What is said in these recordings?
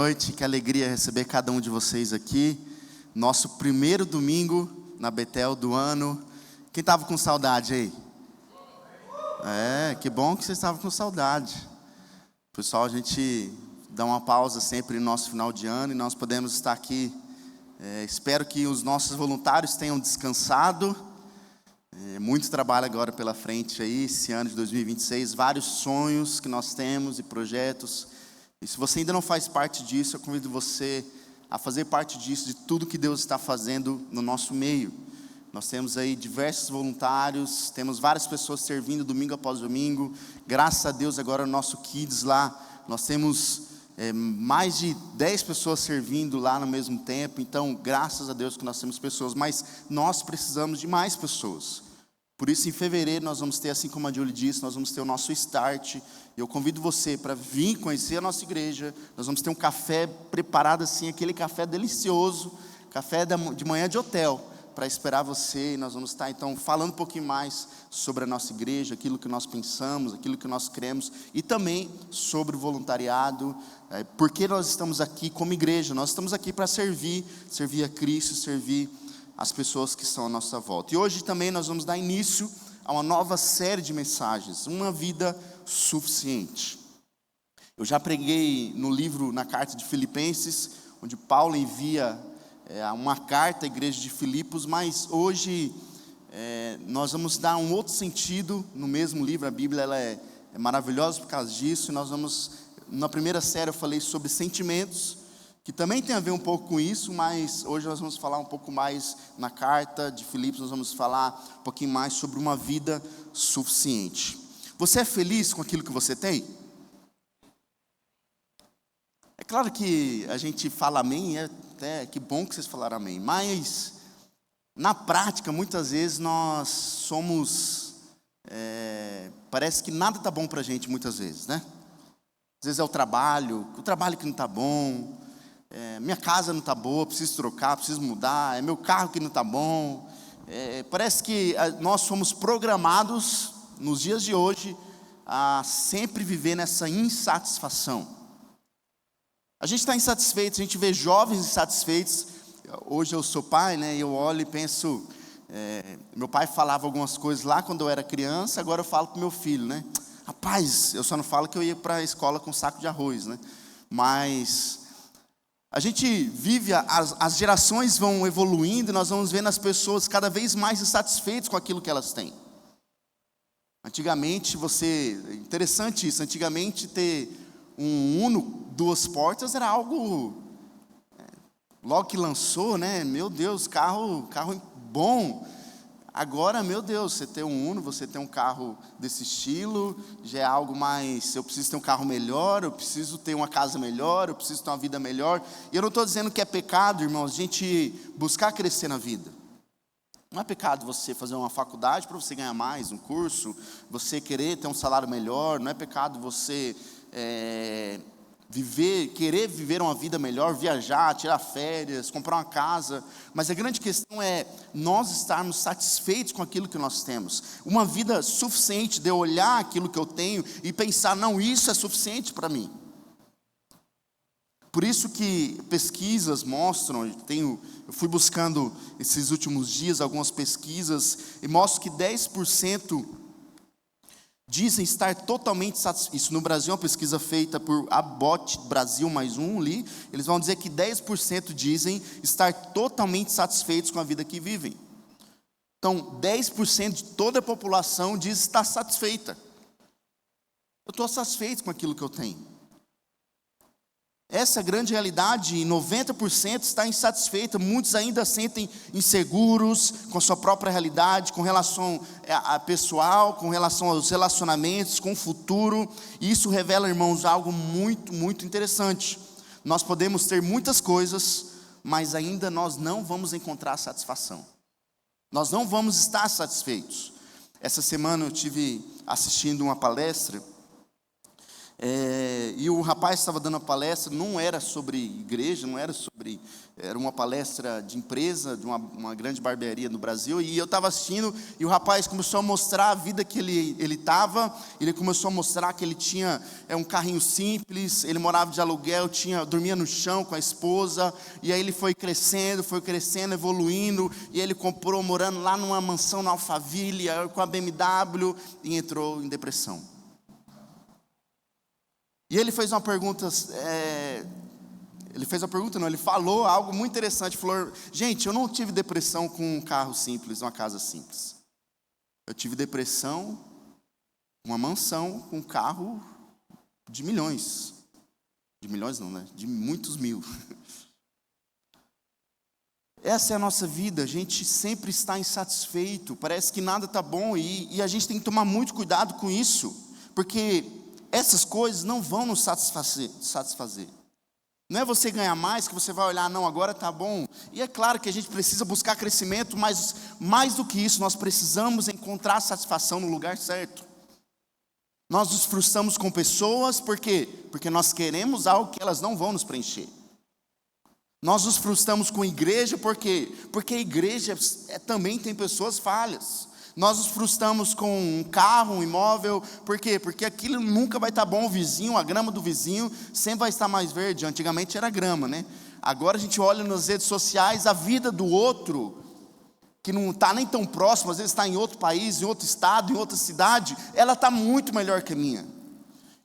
noite, que alegria receber cada um de vocês aqui. Nosso primeiro domingo na Betel do ano. Quem estava com saudade aí? Que bom que vocês estavam com saudade. Pessoal, a gente dá uma pausa sempre no nosso final de ano e nós podemos estar aqui. Espero que os nossos voluntários tenham descansado. Muito trabalho agora pela frente aí, esse ano de 2026. Vários sonhos que nós temos e projetos. E se você ainda não faz parte disso, eu convido você a fazer parte disso, de tudo que Deus está fazendo no nosso meio. Nós temos aí diversos voluntários, temos várias pessoas servindo domingo após domingo. Graças a Deus agora no nosso Kids lá, nós temos mais de 10 pessoas servindo lá no mesmo tempo. Então, graças a Deus que nós temos pessoas, mas nós precisamos de mais pessoas. Por isso, em fevereiro, nós vamos ter, assim como a Julie disse, nós vamos ter o nosso Start. Eu convido você para vir conhecer a nossa igreja. Nós vamos ter um café preparado assim, aquele café delicioso, café de manhã de hotel, para esperar você. E nós vamos estar, então, falando um pouquinho mais sobre a nossa igreja, aquilo que nós pensamos, aquilo que nós cremos, e também sobre o voluntariado. Porque nós estamos aqui como igreja? Nós estamos aqui para servir a Cristo, servir as pessoas que estão à nossa volta. E hoje também nós vamos dar início a uma nova série de mensagens, uma vida suficiente. Eu já preguei no livro, na carta de Filipenses, onde Paulo envia uma carta à igreja de Filipos, mas hoje nós vamos dar um outro sentido no mesmo livro. A Bíblia ela é maravilhosa por causa disso. E nós vamos, na primeira série eu falei sobre sentimentos, que também tem a ver um pouco com isso, mas hoje nós vamos falar um pouco mais na carta de Filipos, nós vamos falar um pouquinho mais sobre uma vida suficiente. Você é feliz com aquilo que você tem? É claro que a gente fala amém, que bom que vocês falaram amém, mas na prática, muitas vezes nós somos, parece que nada está bom para a gente muitas vezes, né? Às vezes é o trabalho que não está bom. Minha casa não está boa, preciso trocar, preciso mudar. É meu carro que não está bom. Parece que nós somos programados nos dias de hoje a sempre viver nessa insatisfação. A gente está insatisfeito, a gente vê jovens insatisfeitos. Hoje eu sou pai, né? E eu olho e penso, meu pai falava algumas coisas lá quando eu era criança, agora eu falo para o meu filho, né? Rapaz, eu só não falo que eu ia para a escola com um saco de arroz, né? Mas a gente vive, as gerações vão evoluindo e nós vamos vendo as pessoas cada vez mais insatisfeitas com aquilo que elas têm. Antigamente, interessante isso, antigamente ter um Uno, 2 portas era algo, logo que lançou, né? Meu Deus, carro bom. Agora, meu Deus, você tem um Uno, você tem um carro desse estilo, já é algo mais, eu preciso ter um carro melhor, eu preciso ter uma casa melhor, eu preciso ter uma vida melhor. E eu não estou dizendo que é pecado, irmãos, a gente buscar crescer na vida. Não é pecado você fazer uma faculdade para você ganhar mais, um curso, você querer ter um salário melhor, não é pecado você querer viver uma vida melhor, viajar, tirar férias, comprar uma casa. Mas a grande questão é nós estarmos satisfeitos com aquilo que nós temos. Uma vida suficiente de eu olhar aquilo que eu tenho e pensar, não, isso é suficiente para mim. Por isso que pesquisas mostram, eu fui buscando esses últimos dias algumas pesquisas e mostram que 10% dizem estar totalmente satisfeitos. Isso no Brasil é uma pesquisa feita por Abbott Brasil mais um ali. Eles vão dizer que 10% dizem estar totalmente satisfeitos com a vida que vivem. Então, 10% de toda a população diz estar satisfeita. Eu estou satisfeito com aquilo que eu tenho. Essa é a grande realidade, e 90% está insatisfeita. Muitos ainda sentem inseguros com a sua própria realidade, com relação a pessoal, com relação aos relacionamentos, com o futuro. E isso revela, irmãos, algo muito, muito interessante. Nós podemos ter muitas coisas, mas ainda nós não vamos encontrar satisfação. Nós não vamos estar satisfeitos. Essa semana eu estive assistindo uma palestra E o rapaz estava dando a palestra, não era sobre igreja, não era sobre... Era uma palestra de empresa, de uma grande barbearia no Brasil, e eu estava assistindo, e o rapaz começou a mostrar a vida que ele estava, ele começou a mostrar que ele tinha um carrinho simples, ele morava de aluguel, dormia no chão com a esposa, e aí ele foi crescendo, evoluindo, e ele comprou, morando lá numa mansão na Alphaville, com a BMW, e entrou em depressão. E ele fez uma pergunta, ele falou algo muito interessante, falou: gente, eu não tive depressão com um carro simples, uma casa simples. Eu tive depressão, uma mansão com um carro de milhões. De milhões não, né? De muitos mil. Essa é a nossa vida, a gente sempre está insatisfeito, parece que nada está bom, e a gente tem que tomar muito cuidado com isso, porque essas coisas não vão nos satisfazer. Não é você ganhar mais que você vai olhar, não, agora está bom. E é claro que a gente precisa buscar crescimento, mas mais do que isso, nós precisamos encontrar satisfação no lugar certo. Nós nos frustramos com pessoas, por quê? Porque nós queremos algo que elas não vão nos preencher. Nós nos frustramos com igreja, por quê? Porque a igreja também tem pessoas falhas. Nós nos frustramos com um carro, um imóvel, por quê? Porque aquilo nunca vai estar bom, o vizinho, a grama do vizinho sempre vai estar mais verde. Antigamente era grama, né? Agora a gente olha nas redes sociais a vida do outro, que não está nem tão próximo, às vezes está em outro país, em outro estado, em outra cidade, ela está muito melhor que a minha.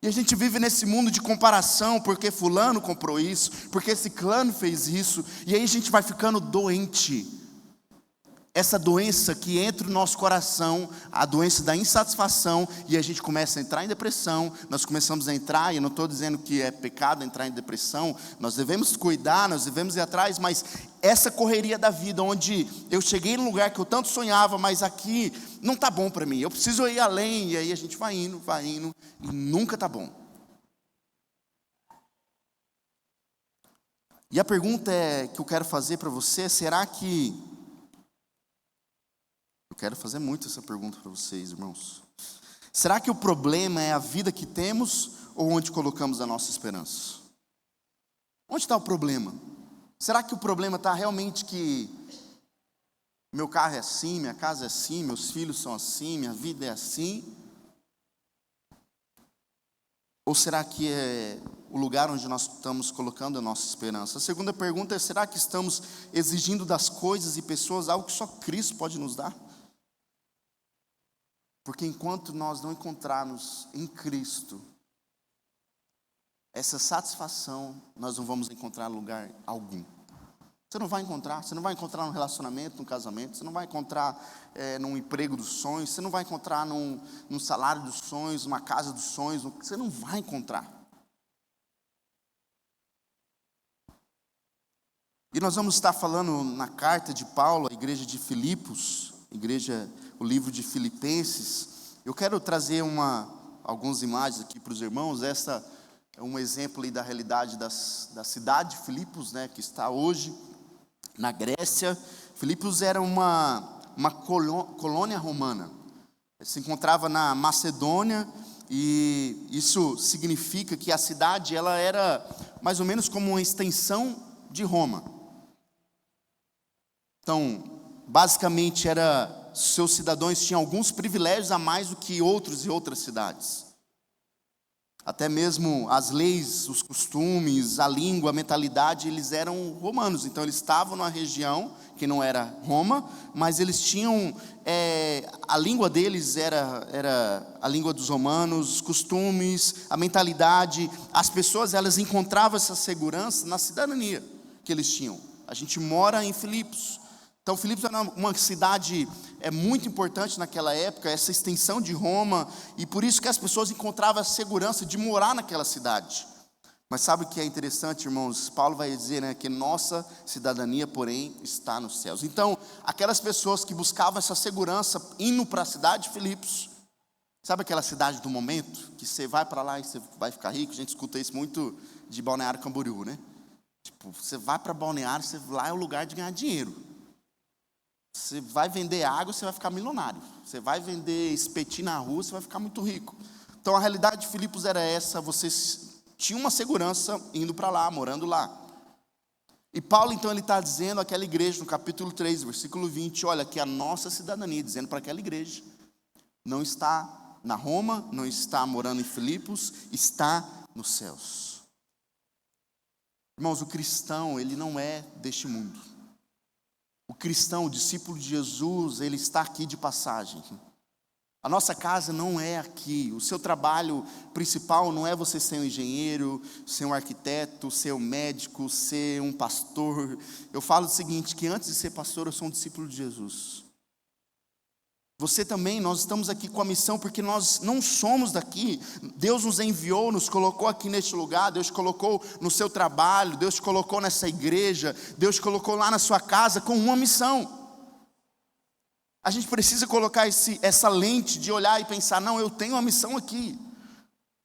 E a gente vive nesse mundo de comparação, porque fulano comprou isso, porque ciclano fez isso, e aí a gente vai ficando doente. Essa doença que entra no nosso coração, a doença da insatisfação, e a gente começa a entrar em depressão, nós começamos a entrar, e eu não estou dizendo que é pecado entrar em depressão, nós devemos cuidar, nós devemos ir atrás, mas essa correria da vida, onde eu cheguei num lugar que eu tanto sonhava, mas aqui não está bom para mim, eu preciso ir além, e aí a gente vai indo, e nunca está bom. E a pergunta que eu quero fazer para você, será que... Eu quero fazer muito essa pergunta para vocês, irmãos. Será que o problema é a vida que temos ou onde colocamos a nossa esperança? Onde está o problema? Será que o problema está realmente que meu carro é assim, minha casa é assim, meus filhos são assim, minha vida é assim? Ou será que é o lugar onde nós estamos colocando a nossa esperança? A segunda pergunta é: será que estamos exigindo das coisas e pessoas algo que só Cristo pode nos dar? Porque enquanto nós não encontrarmos em Cristo essa satisfação, nós não vamos encontrar lugar algum. Você não vai encontrar num relacionamento, num casamento, você não vai encontrar num emprego dos sonhos, você não vai encontrar num salário dos sonhos, numa casa dos sonhos, você não vai encontrar. E nós vamos estar falando na carta de Paulo à igreja de Filipos, o livro de Filipenses. Eu quero trazer algumas imagens aqui para os irmãos. Essa é um exemplo aí da realidade da cidade de Filipos, né, que está hoje na Grécia. Filipos era uma colônia romana. Se encontrava na Macedônia, e isso significa que a cidade ela era mais ou menos como uma extensão de Roma. Então, basicamente seus cidadãos tinham alguns privilégios a mais do que outros e outras cidades. Até mesmo as leis, os costumes, a língua, a mentalidade, eles eram romanos. Então eles estavam numa região que não era Roma, mas eles tinham, a língua deles era a língua dos romanos, os costumes, a mentalidade. As pessoas, elas encontravam essa segurança na cidadania que eles tinham. A gente mora em Filipos. Então Filipos era uma cidade muito importante naquela época, essa extensão de Roma, e por isso que as pessoas encontravam a segurança de morar naquela cidade. Mas sabe o que é interessante, irmãos? Paulo vai dizer, né, que nossa cidadania, porém, está nos céus. Então, aquelas pessoas que buscavam essa segurança indo para a cidade de Filipos, sabe aquela cidade do momento, que você vai para lá e você vai ficar rico? A gente escuta isso muito de Balneário Camboriú, né? Tipo, você vai para Balneário, lá é o lugar de ganhar dinheiro. Você vai vender água, você vai ficar milionário. Você vai vender espetinho na rua, você vai ficar muito rico. Então a realidade de Filipos era essa, vocês tinham uma segurança indo para lá, morando lá. E Paulo então ele está dizendo àquela igreja no capítulo 3, versículo 20, olha, que a nossa cidadania, dizendo para aquela igreja, não está na Roma, não está morando em Filipos, está nos céus. Irmãos, o cristão, ele não é deste mundo. O cristão, o discípulo de Jesus, ele está aqui de passagem. A nossa casa não é aqui. O seu trabalho principal não é você ser um engenheiro, ser um arquiteto, ser um médico, ser um pastor. Eu falo o seguinte, que antes de ser pastor, eu sou um discípulo de Jesus. Você também, nós estamos aqui com a missão, porque nós não somos daqui. Deus nos enviou, nos colocou aqui neste lugar, Deus colocou no seu trabalho, Deus colocou nessa igreja, Deus colocou lá na sua casa com uma missão. A gente precisa colocar essa lente de olhar e pensar, não, eu tenho uma missão aqui.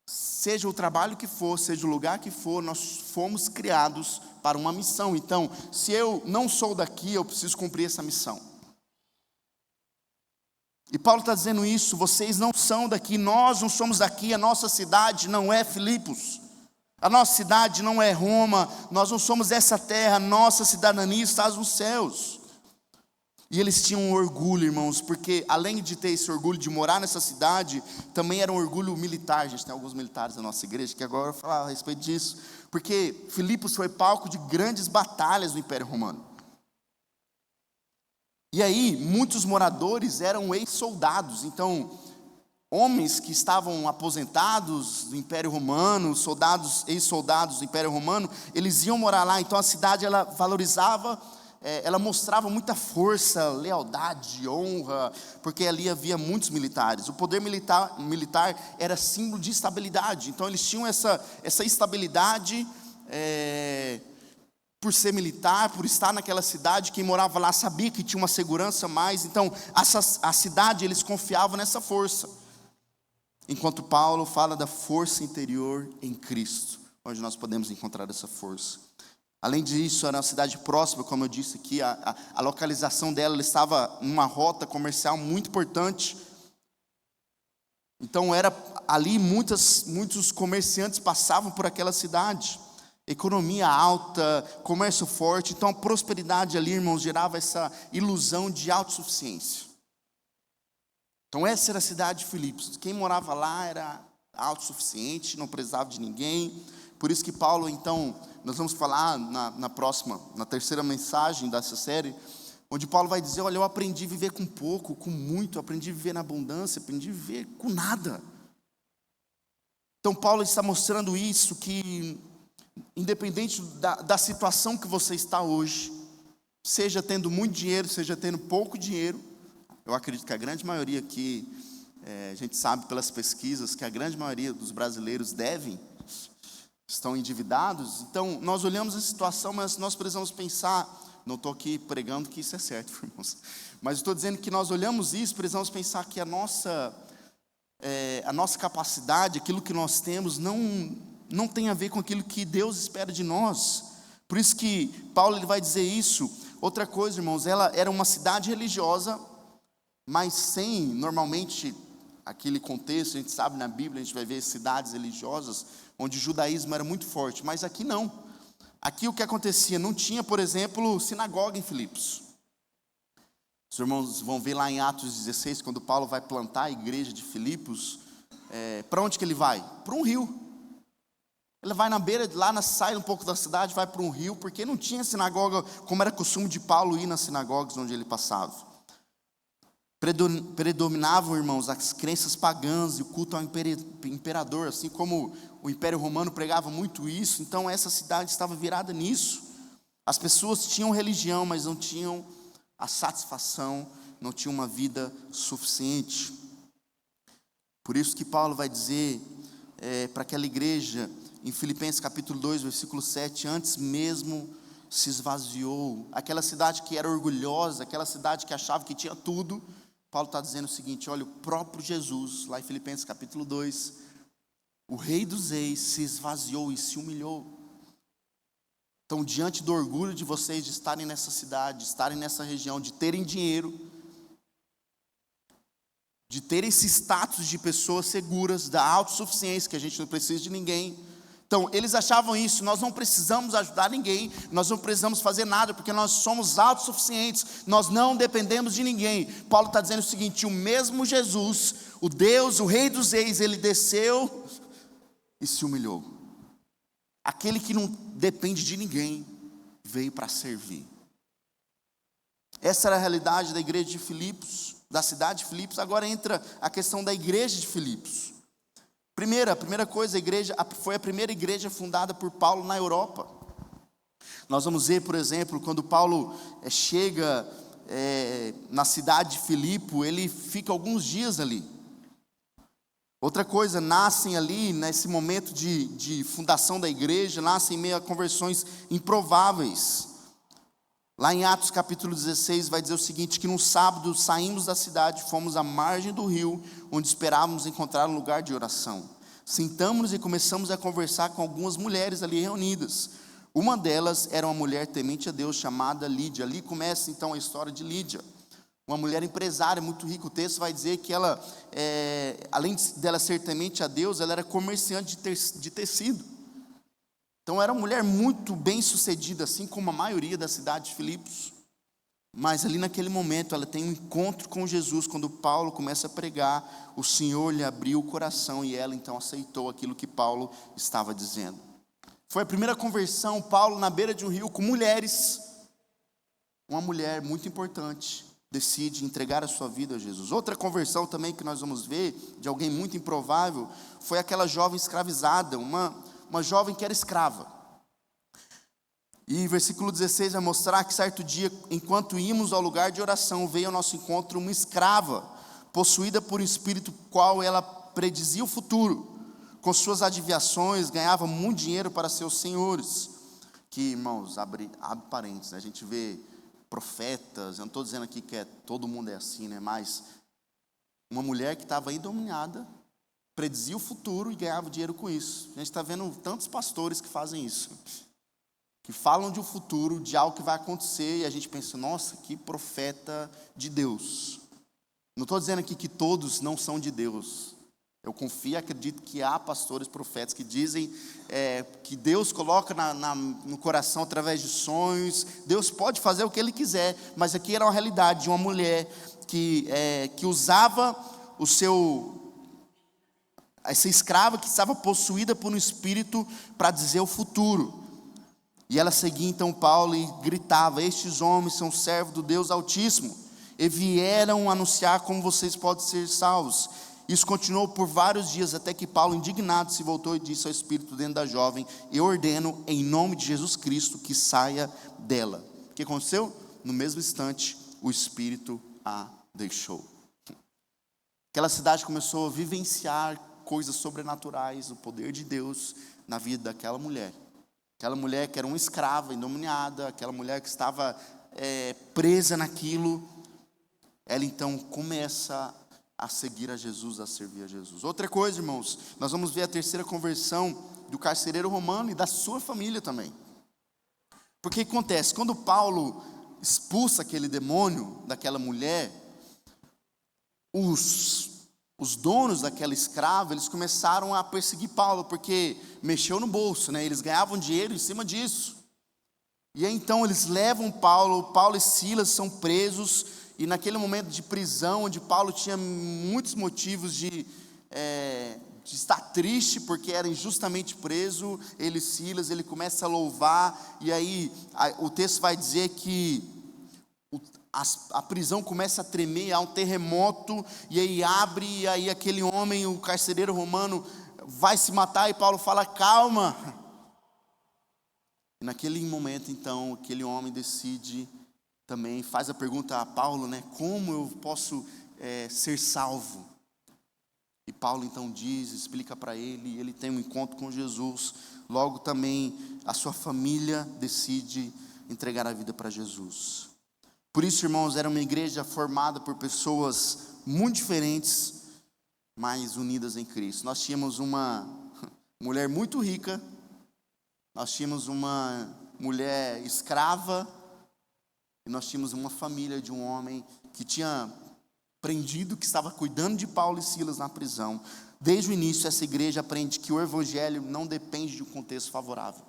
Seja o trabalho que for, seja o lugar que for, nós fomos criados para uma missão. Então, se eu não sou daqui, eu preciso cumprir essa missão. E Paulo está dizendo isso, vocês não são daqui, nós não somos daqui, a nossa cidade não é Filipos. A nossa cidade não é Roma, nós não somos dessa terra, nossa cidadania está nos céus. E eles tinham um orgulho, irmãos, porque além de ter esse orgulho de morar nessa cidade, também era um orgulho militar. A gente tem alguns militares na nossa igreja que agora eu vou falar a respeito disso. Porque Filipos foi palco de grandes batalhas no Império Romano. E aí, muitos moradores eram ex-soldados. Então, homens que estavam aposentados do Império Romano, soldados, ex-soldados do Império Romano, eles iam morar lá. Então a cidade, ela valorizava, ela mostrava muita força, lealdade, honra, porque ali havia muitos militares. O poder militar era símbolo de estabilidade. Então eles tinham essa estabilidade, por ser militar, por estar naquela cidade. Quem morava lá sabia que tinha uma segurança a mais. Então a cidade, eles confiavam nessa força. Enquanto Paulo fala da força interior em Cristo, onde nós podemos encontrar essa força. Além disso, era uma cidade próxima, como eu disse aqui, a localização dela, ela estava numa rota comercial muito importante. Então era ali, muitos comerciantes passavam por aquela cidade. Economia alta, comércio forte. Então a prosperidade ali, irmãos, gerava essa ilusão de autossuficiência. Então essa era a cidade de Filipos. Quem morava lá era autossuficiente, não precisava de ninguém. Por isso que Paulo, então, nós vamos falar na terceira mensagem dessa série, onde Paulo vai dizer, olha, eu aprendi a viver com pouco, com muito, aprendi a viver na abundância, aprendi a viver com nada. Então Paulo está mostrando isso, que independente da situação que você está hoje, seja tendo muito dinheiro, seja tendo pouco dinheiro, eu acredito que a grande maioria aqui, a gente sabe pelas pesquisas que a grande maioria dos brasileiros estão endividados. Então nós olhamos a situação, mas nós precisamos pensar, não estou aqui pregando que isso é certo, irmãos, mas estou dizendo que nós olhamos isso, precisamos pensar que a nossa capacidade, aquilo que nós temos, não tem a ver com aquilo que Deus espera de nós. Por isso que Paulo ele vai dizer isso. Outra coisa, irmãos, ela era uma cidade religiosa, mas sem, normalmente, aquele contexto, a gente sabe na Bíblia, a gente vai ver cidades religiosas, onde o judaísmo era muito forte, mas aqui não. Aqui o que acontecia, não tinha, por exemplo, sinagoga em Filipos. Os irmãos vão ver lá em Atos 16, quando Paulo vai plantar a igreja de Filipos, para onde que ele vai? Para um rio. Ele vai na beira, sai um pouco da cidade, vai para um rio, porque não tinha sinagoga, como era costume de Paulo ir nas sinagogas onde ele passava. Predominavam, irmãos, as crenças pagãs e o culto ao imperador, assim como o Império Romano pregava muito isso. Então essa cidade estava virada nisso. As pessoas tinham religião, mas não tinham a satisfação, não tinham uma vida suficiente. Por isso que Paulo vai dizer para aquela igreja, em Filipenses capítulo 2, versículo 7, antes mesmo se esvaziou. Aquela cidade que era orgulhosa, aquela cidade que achava que tinha tudo, Paulo está dizendo o seguinte, olha, o próprio Jesus, lá em Filipenses capítulo 2, o Rei dos Reis se esvaziou e se humilhou. Então, diante do orgulho de vocês de estarem nessa cidade, de estarem nessa região, de terem dinheiro, de ter esse status de pessoas seguras, da autossuficiência, que a gente não precisa de ninguém. Então, eles achavam isso: nós não precisamos ajudar ninguém, nós não precisamos fazer nada, porque nós somos autossuficientes, nós não dependemos de ninguém. Paulo está dizendo o seguinte: o mesmo Jesus, o Deus, o Rei dos Reis, ele desceu e se humilhou. Aquele que não depende de ninguém, veio para servir. Essa era a realidade da igreja de Filipos, da cidade de Filipos. Agora entra a questão da igreja de Filipos. A primeira coisa, foi a primeira igreja fundada por Paulo na Europa. Nós vamos ver, por exemplo, quando Paulo chega na cidade de Filipe, ele fica alguns dias ali. Outra coisa, nascem ali, nesse momento de fundação da igreja, nascem meio a conversões improváveis. Lá em Atos capítulo 16 vai dizer o seguinte: que no sábado saímos da cidade, fomos à margem do rio, onde esperávamos encontrar um lugar de oração. Sentamos-nos e começamos a conversar com algumas mulheres ali reunidas. Uma delas era uma mulher temente a Deus chamada Lídia. Ali começa então a história de Lídia, uma mulher empresária muito rica. O texto vai dizer que ela, além dela ser temente a Deus, ela era comerciante de tecido. Então era uma mulher muito bem sucedida, assim como a maioria da cidade de Filipos. Mas ali naquele momento ela tem um encontro com Jesus. Quando Paulo começa a pregar, o Senhor lhe abriu o coração e ela então aceitou aquilo que Paulo estava dizendo. Foi a primeira conversão, Paulo na beira de um rio com mulheres. Uma mulher muito importante decide entregar a sua vida a Jesus. Outra conversão também que nós vamos ver, de alguém muito improvável, foi aquela jovem escravizada, uma jovem que era escrava. E versículo 16 vai mostrar que certo dia, enquanto íamos ao lugar de oração, veio ao nosso encontro uma escrava, possuída por um espírito qual ela predizia o futuro. Com suas adivinhações, ganhava muito dinheiro para seus senhores. Que, irmãos, abre parênteses, né? A gente vê profetas, eu não estou dizendo aqui que todo mundo é assim, né? Mas uma mulher que estava endemoniada, predizia o futuro e ganhava dinheiro com isso. A gente está vendo tantos pastores que fazem isso, que falam de um futuro, de algo que vai acontecer, e a gente pensa: nossa, que profeta de Deus. Não estou dizendo aqui que todos não são de Deus. Eu confio e acredito que há pastores, profetas que dizem que Deus coloca no coração através de sonhos. Deus pode fazer o que Ele quiser, mas aqui era uma realidade de uma mulher que usava essa escrava que estava possuída por um espírito para dizer o futuro. E ela seguia então Paulo e gritava: estes homens são servos do Deus Altíssimo e vieram anunciar como vocês podem ser salvos. Isso continuou por vários dias, até que Paulo, indignado, se voltou e disse ao espírito dentro da jovem: eu ordeno em nome de Jesus Cristo que saia dela. O que aconteceu? No mesmo instante, o espírito a deixou. Aquela cidade começou a vivenciar coisas sobrenaturais, o poder de Deus na vida daquela mulher. Aquela mulher que era uma escrava, endemoniada, aquela mulher que estava presa naquilo, ela então começa a seguir a Jesus, a servir a Jesus. Outra coisa, irmãos, nós vamos ver a terceira conversão do carcereiro romano e da sua família também. Porque acontece, quando Paulo expulsa aquele demônio daquela mulher, os donos daquela escrava, eles começaram a perseguir Paulo, porque mexeu no bolso, né? Eles ganhavam dinheiro em cima disso. E aí, então eles levam Paulo e Silas são presos, e naquele momento de prisão, onde Paulo tinha muitos motivos de estar triste, porque era injustamente preso, ele e Silas, ele começa a louvar, e aí o texto vai dizer que a prisão começa a tremer, há um terremoto, e aí abre, e aí aquele homem, o carcereiro romano, vai se matar, e Paulo fala: calma. E naquele momento então, aquele homem decide, também faz a pergunta a Paulo, né? Como eu posso ser salvo? E Paulo então explica para ele, e ele tem um encontro com Jesus. Logo também a sua família decide entregar a vida para Jesus. Por isso, irmãos, era uma igreja formada por pessoas muito diferentes, mas unidas em Cristo. Nós tínhamos uma mulher muito rica, nós tínhamos uma mulher escrava, e nós tínhamos uma família de um homem que tinha prendido, que estava cuidando de Paulo e Silas na prisão. Desde o início, essa igreja aprende que o evangelho não depende de um contexto favorável.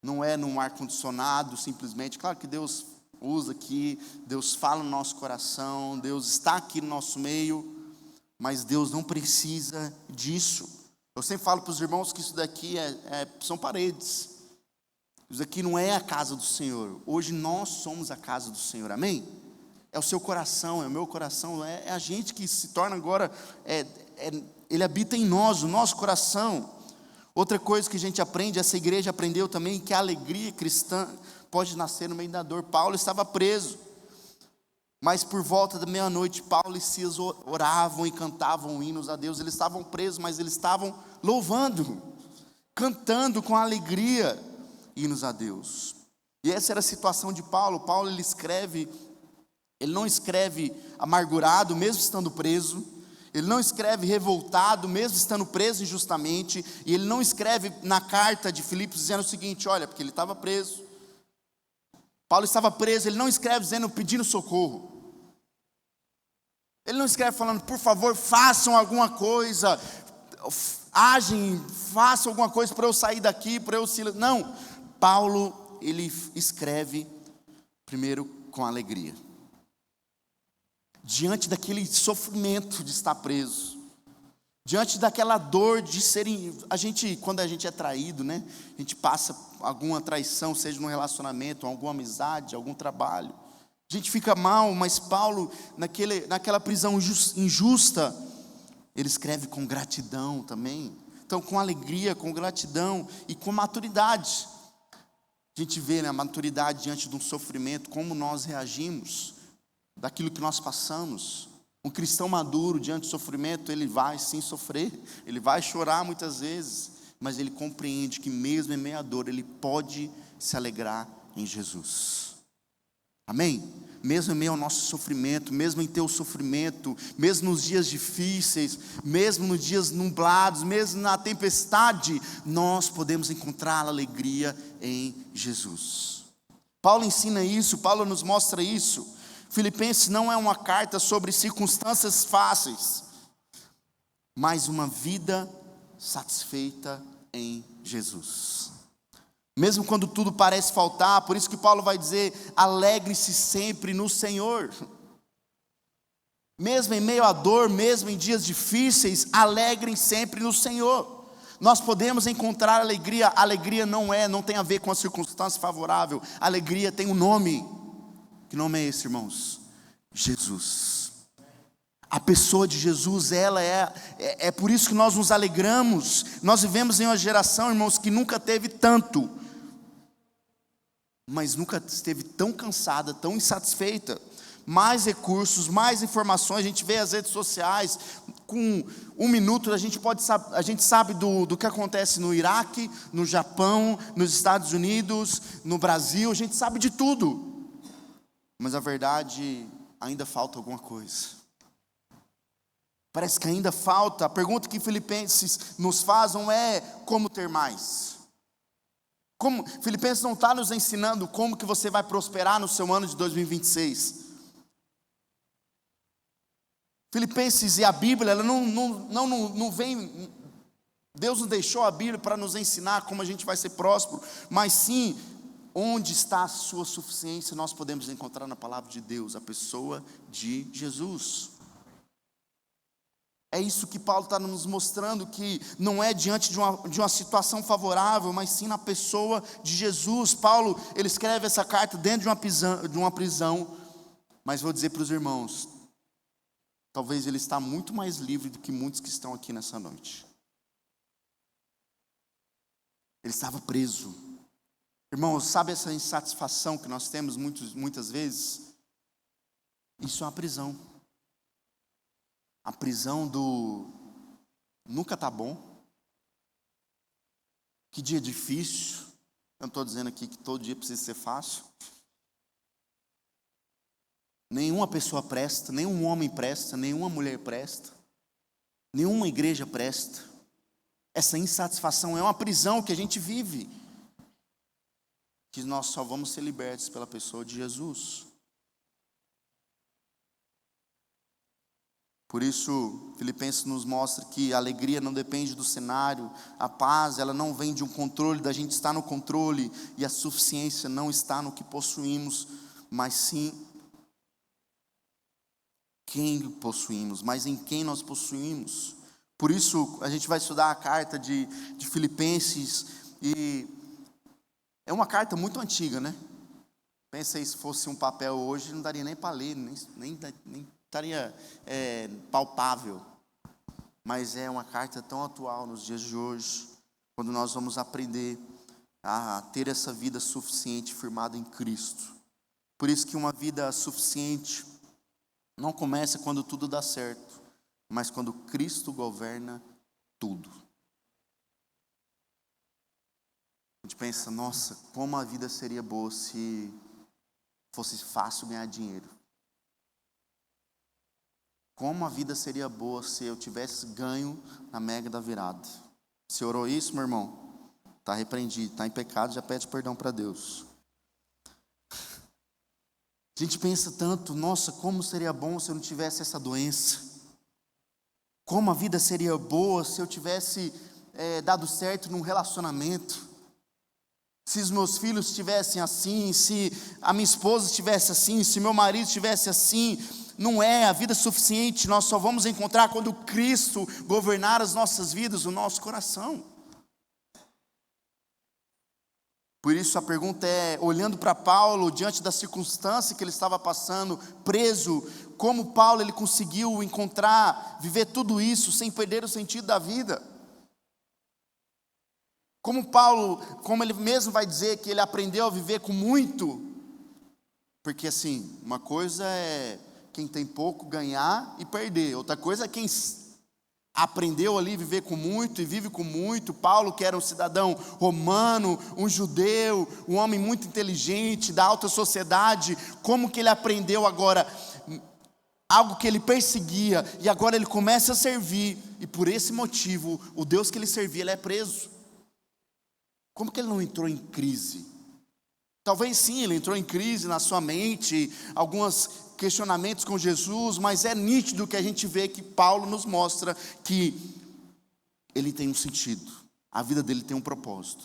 Não é num ar-condicionado, simplesmente. Claro que Deus usa aqui, Deus fala no nosso coração, Deus está aqui no nosso meio, mas Deus não precisa disso. Eu sempre falo para os irmãos que isso daqui são paredes. Isso aqui não é a casa do Senhor. Hoje nós somos a casa do Senhor, amém? É o seu coração, é o meu coração, é a gente que se torna agora, Ele habita em nós, o nosso coração. Outra coisa que a gente aprende, essa igreja aprendeu também, que a alegria cristã pode nascer no meio da dor. Paulo estava preso, mas por volta da meia-noite, Paulo e Silas oravam e cantavam hinos a Deus. Eles estavam presos, mas eles estavam louvando, cantando com alegria hinos a Deus. E essa era a situação de Paulo. Paulo, ele não escreve amargurado, mesmo estando preso. Ele não escreve revoltado, mesmo estando preso injustamente. E ele não escreve na carta de Filipos dizendo o seguinte, olha, porque ele estava preso. Paulo estava preso, ele não escreve pedindo socorro. Ele não escreve falando, por favor, façam alguma coisa, façam alguma coisa para eu sair daqui, para eu se... Não, Paulo, ele escreve primeiro com alegria. Diante daquele sofrimento de estar preso, diante daquela dor de quando a gente é traído, né? A gente passa alguma traição, seja num relacionamento, alguma amizade, algum trabalho. A gente fica mal, mas Paulo, naquela prisão injusta, ele escreve com gratidão também. Então, com alegria, com gratidão e com maturidade. A gente vê, né, a maturidade diante de um sofrimento, como nós reagimos daquilo que nós passamos. Um cristão maduro diante do sofrimento, ele vai sim sofrer, ele vai chorar muitas vezes, mas ele compreende que mesmo em meio à dor, ele pode se alegrar em Jesus. Amém? Mesmo em meio ao nosso sofrimento, mesmo em teu sofrimento, mesmo nos dias difíceis, mesmo nos dias nublados, mesmo na tempestade, nós podemos encontrar alegria em Jesus. Paulo ensina isso, Paulo nos mostra isso. Filipenses não é uma carta sobre circunstâncias fáceis, mas uma vida satisfeita em Jesus. Mesmo quando tudo parece faltar, por isso que Paulo vai dizer, alegre-se sempre no Senhor. Mesmo em meio à dor, mesmo em dias difíceis, alegrem sempre no Senhor. Nós podemos encontrar alegria. Alegria não tem a ver com a circunstância favorável. Alegria tem um nome. Que nome é esse, irmãos? Jesus. A pessoa de Jesus, ela é por isso que nós nos alegramos. Nós vivemos em uma geração, irmãos, que nunca teve tanto, mas nunca esteve tão cansada, tão insatisfeita. Mais recursos, mais informações. A gente vê as redes sociais, com 1 minuto a gente sabe do que acontece no Iraque, no Japão, nos Estados Unidos, no Brasil. A gente sabe de tudo. Mas a verdade, ainda falta alguma coisa. Parece que ainda falta. A pergunta que Filipenses nos faz não é como ter mais. Filipenses não está nos ensinando como que você vai prosperar no seu ano de 2026. Filipenses e a Bíblia, ela não vem... Deus nos deixou a Bíblia para nos ensinar como a gente vai ser próspero, mas sim... Onde está a sua suficiência, nós podemos encontrar na palavra de Deus, a pessoa de Jesus. É isso que Paulo está nos mostrando, que não é diante de uma situação favorável, mas sim na pessoa de Jesus. Paulo, ele escreve essa carta dentro de uma prisão, mas vou dizer para os irmãos, talvez ele está muito mais livre do que muitos que estão aqui nessa noite. Ele estava preso. Irmãos, sabe essa insatisfação que nós temos muitas vezes? Isso é uma prisão. A prisão do nunca está bom. Que dia difícil. Eu não estou dizendo aqui que todo dia precisa ser fácil. Nenhuma pessoa presta, nenhum homem presta, nenhuma mulher presta, nenhuma igreja presta. Essa insatisfação é uma prisão que a gente vive. Que nós só vamos ser libertos pela pessoa de Jesus. Por isso, Filipenses nos mostra que a alegria não depende do cenário, a paz, ela não vem de um controle, da gente estar no controle, e a suficiência não está no que possuímos, mas sim quem possuímos, mas em quem nós possuímos. Por isso, a gente vai estudar a carta de Filipenses, e é uma carta muito antiga, né? Pensa aí, se fosse um papel hoje, não daria nem para ler, nem estaria palpável. Mas é uma carta tão atual nos dias de hoje, quando nós vamos aprender a ter essa vida suficiente firmada em Cristo. Por isso que uma vida suficiente não começa quando tudo dá certo, mas quando Cristo governa tudo. A gente pensa, nossa, como a vida seria boa se fosse fácil ganhar dinheiro. Como a vida seria boa se eu tivesse ganho na mega da virada. Você orou isso, meu irmão? Está repreendido, está em pecado, já pede perdão para Deus. A gente pensa tanto, nossa, como seria bom se eu não tivesse essa doença. Como a vida seria boa se eu tivesse dado certo num relacionamento. Se os meus filhos estivessem assim, se a minha esposa estivesse assim, se meu marido estivesse assim. Não é a vida suficiente, nós só vamos encontrar quando Cristo governar as nossas vidas, o nosso coração. Por isso a pergunta é, olhando para Paulo, diante da circunstância que ele estava passando, preso, como Paulo ele conseguiu encontrar, viver tudo isso sem perder o sentido da vida? Como Paulo, como ele mesmo vai dizer que ele aprendeu a viver com muito? Porque assim, uma coisa é quem tem pouco ganhar e perder, outra coisa é quem aprendeu ali a viver com muito e vive com muito. Paulo, que era um cidadão romano, um judeu, um homem muito inteligente, da alta sociedade, como que ele aprendeu agora algo que ele perseguia, e agora ele começa a servir, e por esse motivo, o Deus que ele servia, ele é preso. Como que ele não entrou em crise? Talvez sim, ele entrou em crise na sua mente, alguns questionamentos com Jesus, mas é nítido que a gente vê que Paulo nos mostra que ele tem um sentido, a vida dele tem um propósito,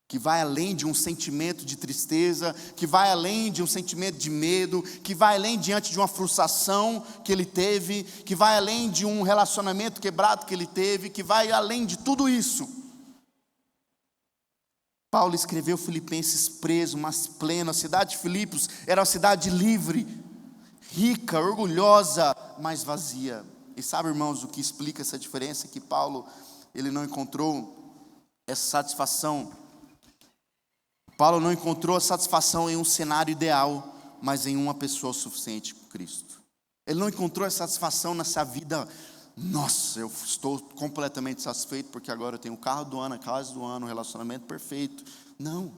que vai além de um sentimento de tristeza, que vai além de um sentimento de medo, que vai além diante de uma frustração que ele teve, que vai além de um relacionamento quebrado que ele teve, que vai além de tudo isso. Paulo escreveu Filipenses preso, mas pleno. A cidade de Filipos era uma cidade livre, rica, orgulhosa, mas vazia. E sabe, irmãos, o que explica essa diferença? É que Paulo, ele não encontrou essa satisfação. Paulo não encontrou a satisfação em um cenário ideal, mas em uma pessoa suficiente, Cristo. Ele não encontrou a satisfação nessa vida. Nossa, eu estou completamente satisfeito porque agora eu tenho o carro do ano, a casa do ano, o relacionamento perfeito. Não.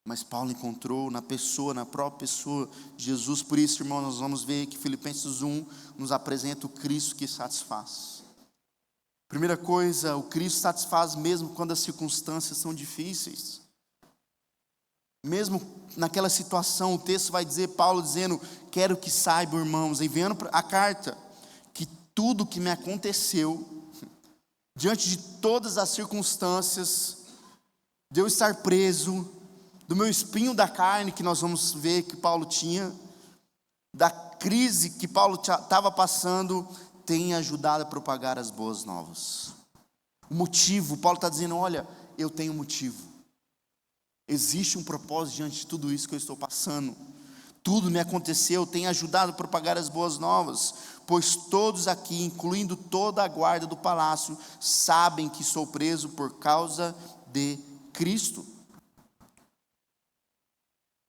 Mas Paulo encontrou na pessoa, na própria pessoa de Jesus. Por isso, irmão, nós vamos ver que Filipenses 1 nos apresenta o Cristo que satisfaz. Primeira coisa, o Cristo satisfaz mesmo quando as circunstâncias são difíceis. Mesmo naquela situação, o texto vai dizer, Paulo dizendo, quero que saibam, irmãos, enviando a carta, que tudo que me aconteceu, diante de todas as circunstâncias, de eu estar preso, do meu espinho da carne, que nós vamos ver que Paulo tinha, da crise que Paulo estava passando, tem ajudado a propagar as boas novas. O motivo, Paulo está dizendo, olha, eu tenho motivo. Existe um propósito diante de tudo isso que eu estou passando. Tudo me aconteceu, tem ajudado a propagar as boas novas, pois todos aqui, incluindo toda a guarda do palácio, sabem que sou preso por causa de Cristo.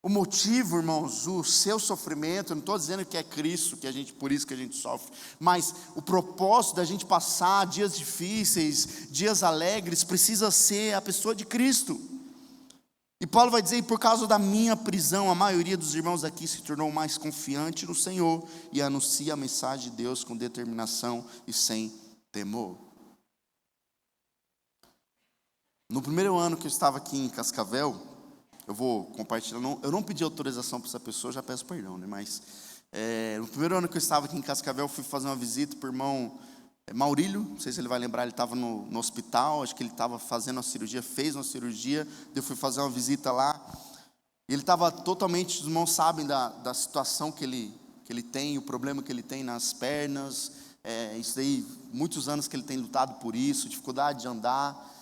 O motivo, irmãos, o seu sofrimento, eu não estou dizendo que é Cristo, por isso que a gente sofre, mas o propósito da gente passar dias difíceis, dias alegres, precisa ser a pessoa de Cristo. E Paulo vai dizer, por causa da minha prisão, a maioria dos irmãos aqui se tornou mais confiante no Senhor e anuncia a mensagem de Deus com determinação e sem temor. No primeiro ano que eu estava aqui em Cascavel, Eu vou compartilhar, eu não pedi autorização para essa pessoa, já peço perdão, né? Mas no primeiro ano que eu estava aqui em Cascavel, eu fui fazer uma visita para o irmão Maurílio, não sei se ele vai lembrar, ele estava no hospital, acho que ele estava fazendo uma cirurgia, fez uma cirurgia, eu fui fazer uma visita lá, e ele estava totalmente, os irmãos sabem da situação que ele tem, o problema que ele tem nas pernas, isso aí, muitos anos que ele tem lutado por isso, dificuldade de andar.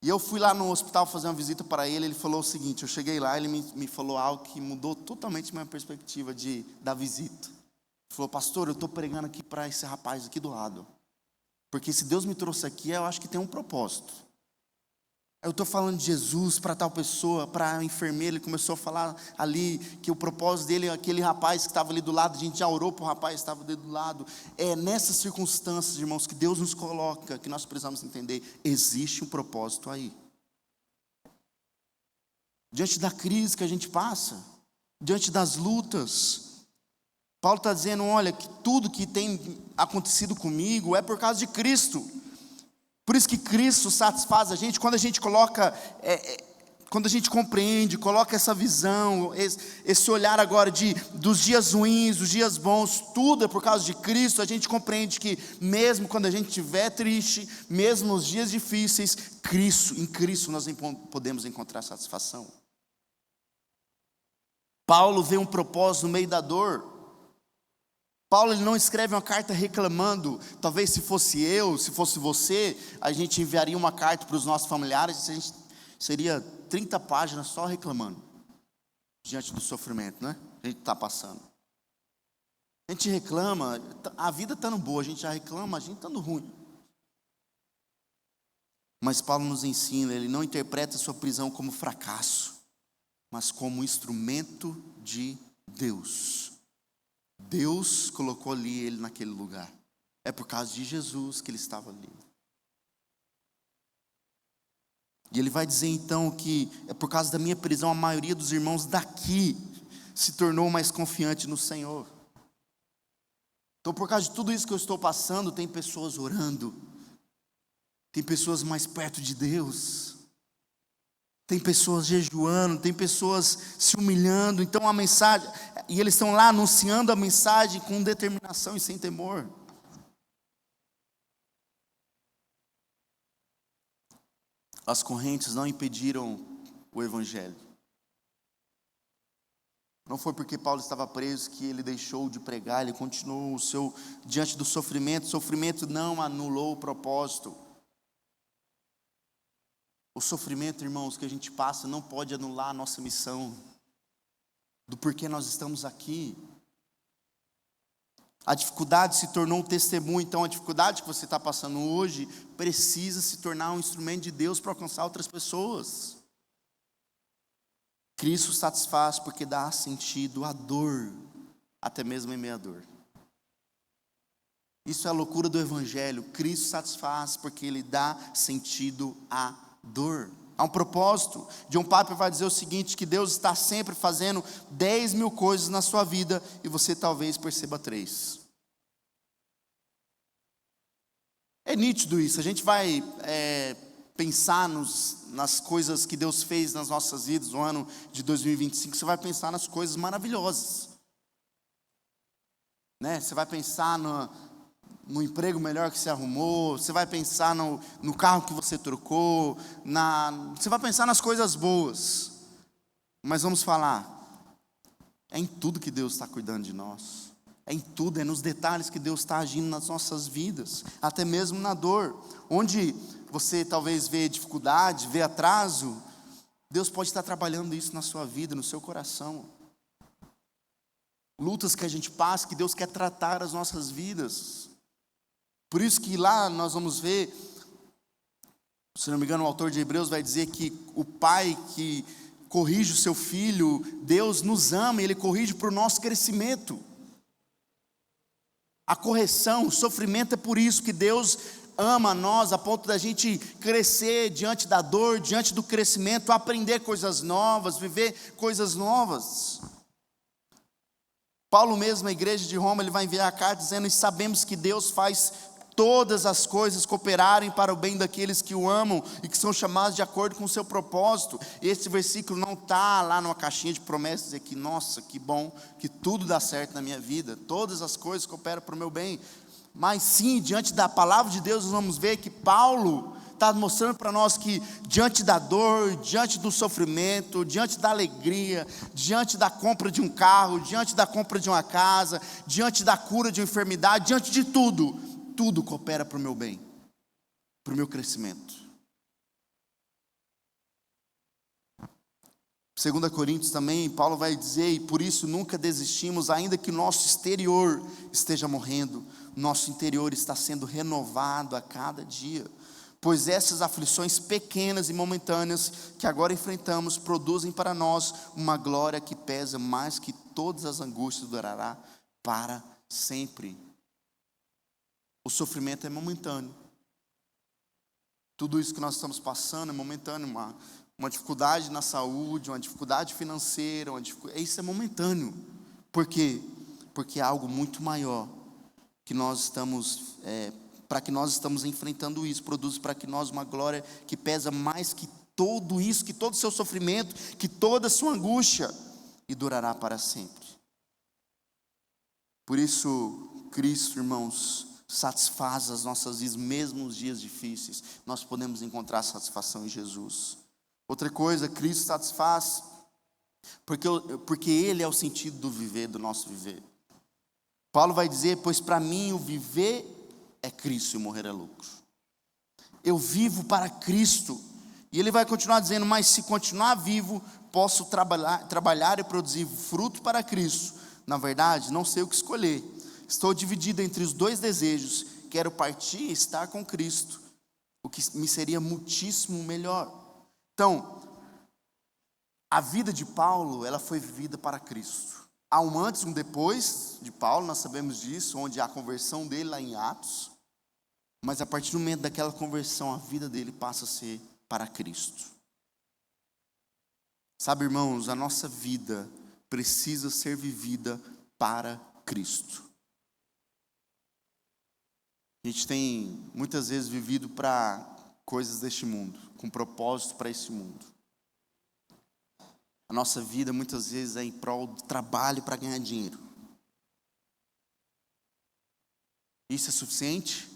E eu fui lá no hospital fazer uma visita para ele, ele falou o seguinte, eu cheguei lá, ele me falou algo que mudou totalmente a minha perspectiva da visita. Ele falou, pastor, eu estou pregando aqui para esse rapaz aqui do lado, porque se Deus me trouxe aqui, eu acho que tem um propósito. Eu estou falando de Jesus para tal pessoa, para a enfermeira, ele começou a falar ali, que o propósito dele é aquele rapaz que estava ali do lado, a gente já orou para o rapaz que estava ali do lado. É nessas circunstâncias, irmãos, que Deus nos coloca, que nós precisamos entender, existe um propósito aí. Diante da crise que a gente passa, diante das lutas, Paulo está dizendo, olha, que tudo que tem acontecido comigo é por causa de Cristo. Por isso que Cristo satisfaz a gente, quando a gente coloca, quando a gente compreende, coloca essa visão, esse olhar agora dos dias ruins, dos dias bons, tudo é por causa de Cristo, a gente compreende que mesmo quando a gente estiver triste, mesmo nos dias difíceis, em Cristo nós podemos encontrar satisfação. Paulo vê um propósito no meio da dor. Paulo ele não escreve uma carta reclamando, talvez se fosse eu, se fosse você, a gente enviaria uma carta para os nossos familiares, a gente seria 30 páginas só reclamando, diante do sofrimento, né? A gente está passando. A gente reclama, a vida estando boa, a gente já reclama, a gente estando ruim. Mas Paulo nos ensina, ele não interpreta a sua prisão como fracasso, mas como instrumento de Deus. Deus colocou ali ele naquele lugar. É por causa de Jesus que ele estava ali. E ele vai dizer então que é por causa da minha prisão, a maioria dos irmãos daqui se tornou mais confiante no Senhor. Então por causa de tudo isso que eu estou passando, tem pessoas orando, tem pessoas mais perto de Deus, tem pessoas jejuando, tem pessoas se humilhando. Então a mensagem, e eles estão lá anunciando a mensagem com determinação e sem temor. As correntes não impediram o evangelho. Não foi porque Paulo estava preso que ele deixou de pregar, ele continuou diante do sofrimento. O sofrimento não anulou o propósito. O sofrimento, irmãos, que a gente passa não pode anular a nossa missão, do porquê nós estamos aqui. A dificuldade se tornou um testemunho, então a dificuldade que você está passando hoje precisa se tornar um instrumento de Deus para alcançar outras pessoas. Cristo satisfaz porque dá sentido à dor, até mesmo em meio à dor. Isso é a loucura do Evangelho. Cristo satisfaz porque Ele dá sentido à dor. Há um propósito. John Piper vai dizer o seguinte, que Deus está sempre fazendo 10.000 coisas na sua vida e você talvez perceba 3. É nítido isso. A gente vai pensar nas coisas que Deus fez nas nossas vidas no ano de 2025. Você vai pensar nas coisas maravilhosas, né? Você vai pensar no emprego melhor que você arrumou, você vai pensar no carro que você trocou, você vai pensar nas coisas boas. Mas vamos falar, é em tudo que Deus está cuidando de nós. É em tudo, é nos detalhes que Deus está agindo nas nossas vidas, até mesmo na dor. Onde você talvez vê dificuldade, vê atraso, Deus pode estar trabalhando isso na sua vida, no seu coração. Lutas que a gente passa, que Deus quer tratar as nossas vidas. Por isso que lá nós vamos ver, se não me engano o autor de Hebreus vai dizer que o pai que corrige o seu filho, Deus nos ama e Ele corrige para o nosso crescimento. A correção, o sofrimento é por isso que Deus ama nós a ponto da gente crescer diante da dor, diante do crescimento, aprender coisas novas, viver coisas novas. Paulo mesmo, na igreja de Roma, ele vai enviar a carta dizendo, e sabemos que Deus faz todas as coisas cooperarem para o bem daqueles que o amam e que são chamados de acordo com o seu propósito. Esse versículo não está lá numa caixinha de promessas, dizer que, nossa, que bom, que tudo dá certo na minha vida, todas as coisas cooperam para o meu bem. Mas sim, diante da palavra de Deus, nós vamos ver que Paulo está mostrando para nós que diante da dor, diante do sofrimento, diante da alegria, diante da compra de um carro, diante da compra de uma casa, diante da cura de uma enfermidade, diante de tudo, tudo coopera para o meu bem, para o meu crescimento. 2 Coríntios também, Paulo vai dizer: e por isso nunca desistimos, ainda que nosso exterior esteja morrendo, nosso interior está sendo renovado a cada dia. Pois essas aflições pequenas e momentâneas que agora enfrentamos produzem para nós uma glória que pesa mais que todas as angústias, durará para sempre. O sofrimento é momentâneo. Tudo isso que nós estamos passando é momentâneo. Uma dificuldade na saúde, uma dificuldade financeira, isso é momentâneo. Por quê? Porque é algo muito maior que nós estamos para que nós estamos enfrentando isso, produz para que nós uma glória que pesa mais que tudo isso, que todo o seu sofrimento, que toda a sua angústia, e durará para sempre. Por isso, Cristo, irmãos, satisfaz as nossas vidas, mesmo nos dias difíceis, nós podemos encontrar satisfação em Jesus. Outra coisa, Cristo satisfaz, porque Ele é o sentido do viver, do nosso viver. Paulo vai dizer: pois para mim o viver é Cristo e o morrer é lucro. Eu vivo para Cristo. E ele vai continuar dizendo: mas se continuar vivo, posso trabalhar e produzir fruto para Cristo. Na verdade, não sei o que escolher. Estou dividido entre os dois desejos. Quero partir e estar com Cristo, o que me seria muitíssimo melhor. Então, a vida de Paulo, ela foi vivida para Cristo. Há um antes e um depois de Paulo, nós sabemos disso, onde há a conversão dele lá em Atos. Mas a partir do momento daquela conversão, a vida dele passa a ser para Cristo. Sabe, irmãos, a nossa vida precisa ser vivida para Cristo. A gente tem muitas vezes vivido para coisas deste mundo, com propósito para esse mundo. A nossa vida muitas vezes é em prol do trabalho para ganhar dinheiro. Isso é suficiente?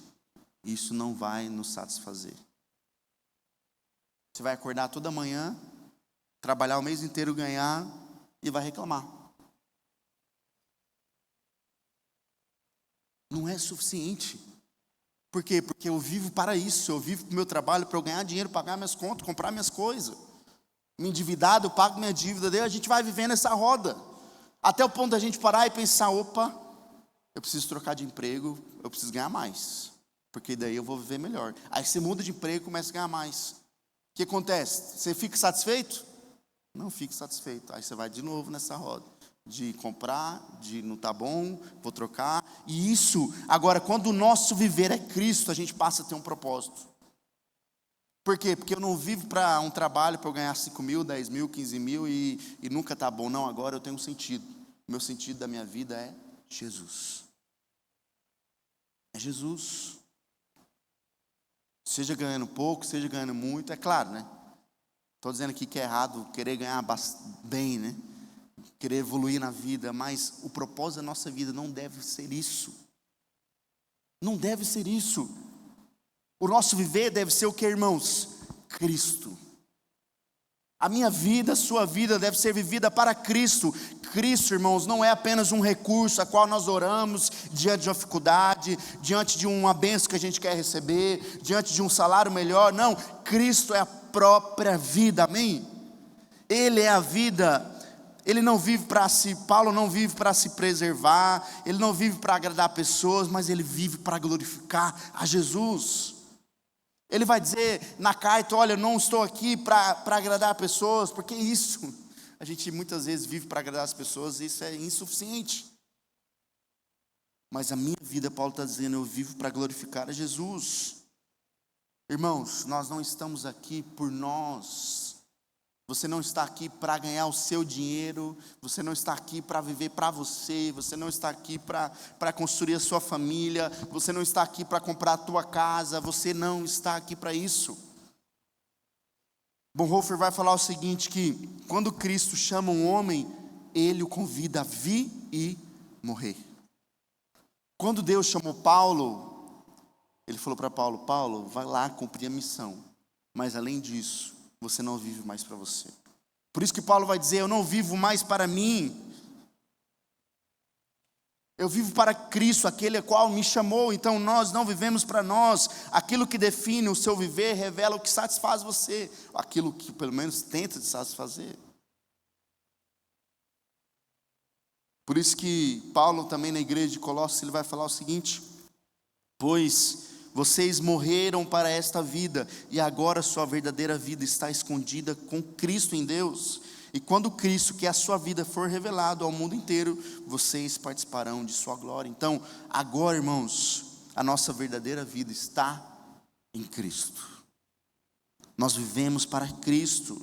Isso não vai nos satisfazer. Você vai acordar toda manhã, trabalhar o mês inteiro, ganhar e vai reclamar. Não é suficiente. Por quê? Porque eu vivo para isso. Eu vivo para o meu trabalho, para eu ganhar dinheiro, pagar minhas contas, comprar minhas coisas. Me endividado, eu pago minha dívida. Daí a gente vai vivendo essa roda. Até o ponto da gente parar e pensar: opa, eu preciso trocar de emprego, eu preciso ganhar mais. Porque daí eu vou viver melhor. Aí você muda de emprego e começa a ganhar mais. O que acontece? Você fica satisfeito? Não fica satisfeito. Aí você vai de novo nessa roda. De comprar, de não tá bom, vou trocar. E isso, agora, quando o nosso viver é Cristo, a gente passa a ter um propósito. Por quê? Porque eu não vivo para um trabalho para eu ganhar 5 mil, 10 mil, 15 mil e nunca tá bom. Não, agora eu tenho um sentido. O meu sentido da minha vida é Jesus. É Jesus. Seja ganhando pouco, seja ganhando muito, é claro, né? Estou dizendo aqui que é errado querer ganhar bem, né? Querer evoluir na vida, mas o propósito da nossa vida não deve ser isso. Não deve ser isso. O nosso viver deve ser o que, irmãos? Cristo. A minha vida, a sua vida deve ser vivida para Cristo. Cristo, irmãos, não é apenas um recurso a qual nós oramos diante de uma dificuldade, diante de uma bênção que a gente quer receber, diante de um salário melhor. Não, Cristo é a própria vida, amém? Ele é a vida. Ele não vive para si, Paulo não vive para se preservar, ele não vive para agradar pessoas, mas ele vive para glorificar a Jesus. Ele vai dizer na carta: olha, eu não estou aqui para agradar pessoas, porque isso, a gente muitas vezes vive para agradar as pessoas, e isso é insuficiente. Mas a minha vida, Paulo está dizendo, eu vivo para glorificar a Jesus. Irmãos, nós não estamos aqui por nós, Você não está aqui para ganhar o seu dinheiro, você não está aqui para viver para você, você não está aqui para construir a sua família, você não está aqui para comprar a tua casa, você não está aqui para isso. Bonhoeffer vai falar o seguinte, que quando Cristo chama um homem, Ele o convida a vir e morrer. Quando Deus chamou Paulo, Ele falou para Paulo, Paulo, vai lá cumprir a missão, mas além disso, você não vive mais para você. Por isso que Paulo vai dizer, eu não vivo mais para mim, eu vivo para Cristo, aquele a qual me chamou. Então nós não vivemos para nós. Aquilo que define o seu viver revela o que satisfaz você, aquilo que pelo menos tenta te satisfazer. Por isso que Paulo também na igreja de Colossos, ele vai falar o seguinte, pois vocês morreram para esta vida, e agora sua verdadeira vida está escondida com Cristo em Deus. E quando Cristo, que é a sua vida, for revelado ao mundo inteiro, vocês participarão de sua glória. Então, agora, irmãos, a nossa verdadeira vida está em Cristo. Nós vivemos para Cristo.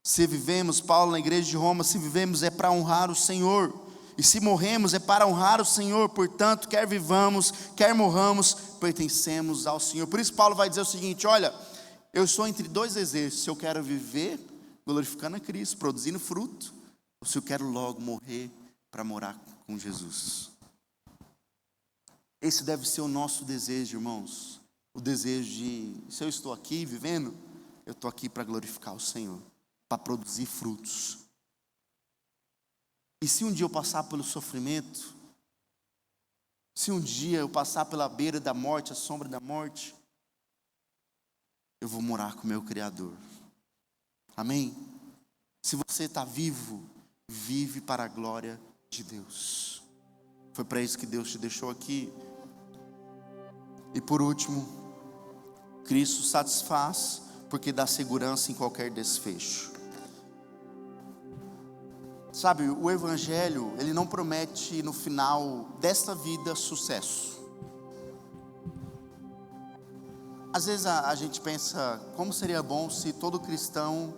Se vivemos, Paulo na igreja de Roma, se vivemos é para honrar o Senhor. E se morremos é para honrar o Senhor. Portanto, quer vivamos, quer morramos, pertencemos ao Senhor. Por isso Paulo vai dizer o seguinte, olha, eu estou entre dois desejos. Se eu quero viver glorificando a Cristo, produzindo fruto, ou se eu quero logo morrer para morar com Jesus. Esse deve ser o nosso desejo, irmãos. O desejo de, se eu estou aqui vivendo, eu estou aqui para glorificar o Senhor, para produzir frutos. E se um dia eu passar pelo sofrimento, se um dia eu passar pela beira da morte, a sombra da morte, eu vou morar com o meu Criador. Amém? Se você está vivo, vive para a glória de Deus. Foi para isso que Deus te deixou aqui. E por último, Cristo satisfaz porque dá segurança em qualquer desfecho. Sabe, o Evangelho, ele não promete no final desta vida sucesso. Às vezes a gente pensa, como seria bom se todo cristão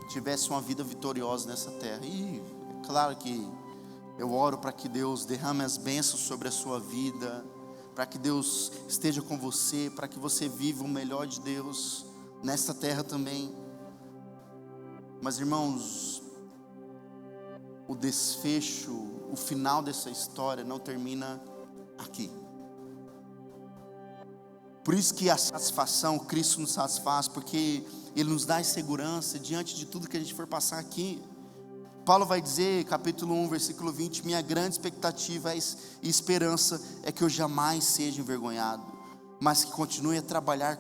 tivesse uma vida vitoriosa nessa terra. E é claro que eu oro para que Deus derrame as bênçãos sobre a sua vida, para que Deus esteja com você, para que você viva o melhor de Deus nesta terra também. Mas irmãos, o desfecho, o final dessa história não termina aqui. Por isso que a satisfação, Cristo nos satisfaz, porque Ele nos dá segurança diante de tudo que a gente for passar aqui. Paulo vai dizer, capítulo 1, versículo 20, minha grande expectativa e esperança é que eu jamais seja envergonhado, mas que continue a trabalhar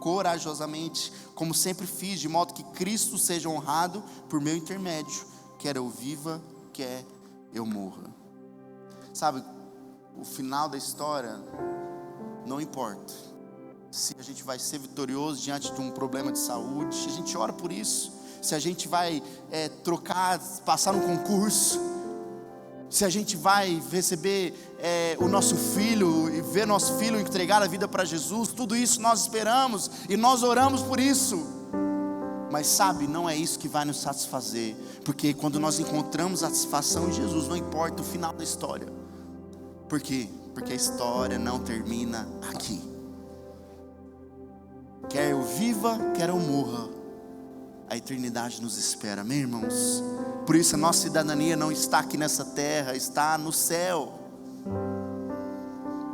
corajosamente, como sempre fiz, de modo que Cristo seja honrado por meu intermédio, quer eu viva, quer eu morra. Sabe, o final da história não importa se a gente vai ser vitorioso diante de um problema de saúde, a gente ora por isso. Se a gente vai trocar, passar no concurso, se a gente vai receber o nosso filho e ver nosso filho entregar a vida para Jesus, tudo isso nós esperamos e nós oramos por isso. Mas sabe, não é isso que vai nos satisfazer, porque quando nós encontramos a satisfação em Jesus, não importa o final da história. Por quê? Porque a história não termina aqui. Quer eu viva, quer eu morra, a eternidade nos espera, amém, irmãos? Por isso a nossa cidadania não está aqui nessa terra, está no céu.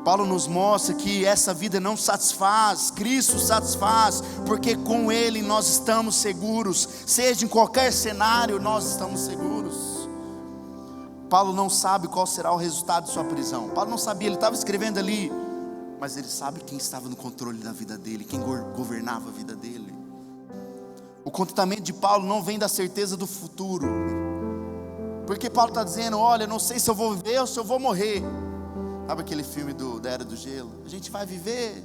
Paulo nos mostra que essa vida não satisfaz, Cristo satisfaz, porque com Ele nós estamos seguros, seja em qualquer cenário nós estamos seguros. Paulo não sabe qual será o resultado de sua prisão, Paulo não sabia, ele estava escrevendo ali, mas ele sabe quem estava no controle da vida dele, quem governava a vida dele. O contentamento de Paulo não vem da certeza do futuro, porque Paulo está dizendo, olha, não sei se eu vou viver ou se eu vou morrer. Sabe aquele filme da Era do Gelo? A gente vai viver,